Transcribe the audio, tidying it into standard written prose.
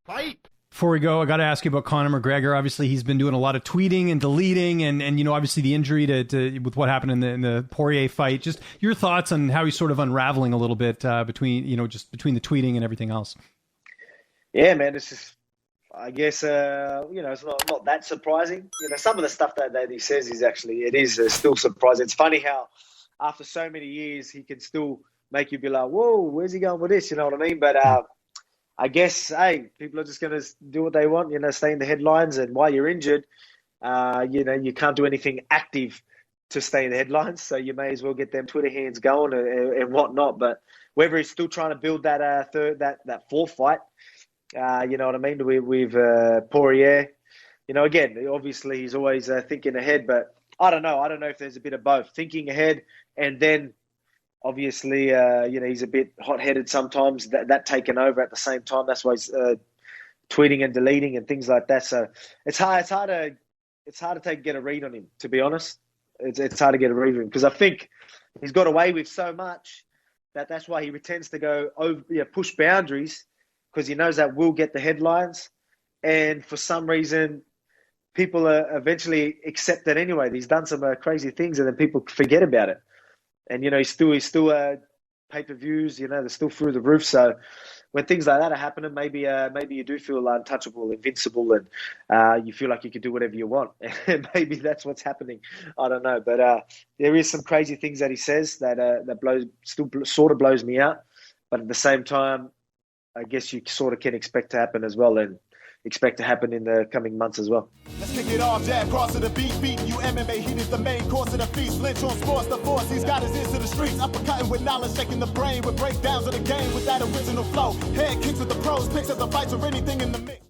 Fight! Before we go, I got to ask you about Conor McGregor. Obviously, he's been doing a lot of tweeting and deleting, and obviously the injury with what happened in the Poirier fight. Just your thoughts on how he's sort of unraveling a little bit between the tweeting and everything else. Yeah, man, it's just, I guess, it's not that surprising. Some of the stuff that he says it is still surprising. It's funny how after so many years he can still make you be like, whoa, where's he going with this? You know what I mean? But I guess, hey, people are just going to do what they want, stay in the headlines. And while you're injured, you can't do anything active to stay in the headlines. So you may as well get them Twitter hands going and whatnot. But whether he's still trying to build that fourth fight, you know what I mean, with Poirier. Again, obviously he's always thinking ahead, but I don't know. I don't know if there's a bit of both. Thinking ahead and then obviously, he's a bit hot-headed sometimes, that taken over at the same time. That's why he's tweeting and deleting and things like that. So it's hard to get a read on him, to be honest. It's hard to get a read on him because I think he's got away with so much that's why he tends to go over, push boundaries because he knows that will get the headlines. And for some reason, people eventually accept that anyway. He's done some crazy things and then people forget about it. And, he's still pay-per-views, they're still through the roof. So when things like that are happening, maybe you do feel untouchable, invincible, and you feel like you can do whatever you want. And maybe that's what's happening. I don't know. But there is some crazy things that he says that sort of blows me out. But at the same time, I guess you sort of can expect to happen as well. And expect to happen in the coming months as well. Let's kick it off, jab, cross to the beat, beating you MMA, heat is the main course of the feast. Lynch on sports, the force, he's got his ears to the streets, uppercutting with knowledge, shaking the brain with breakdowns of the game with that original flow. Head kicks with the pros, picks of the fights or anything in the mix.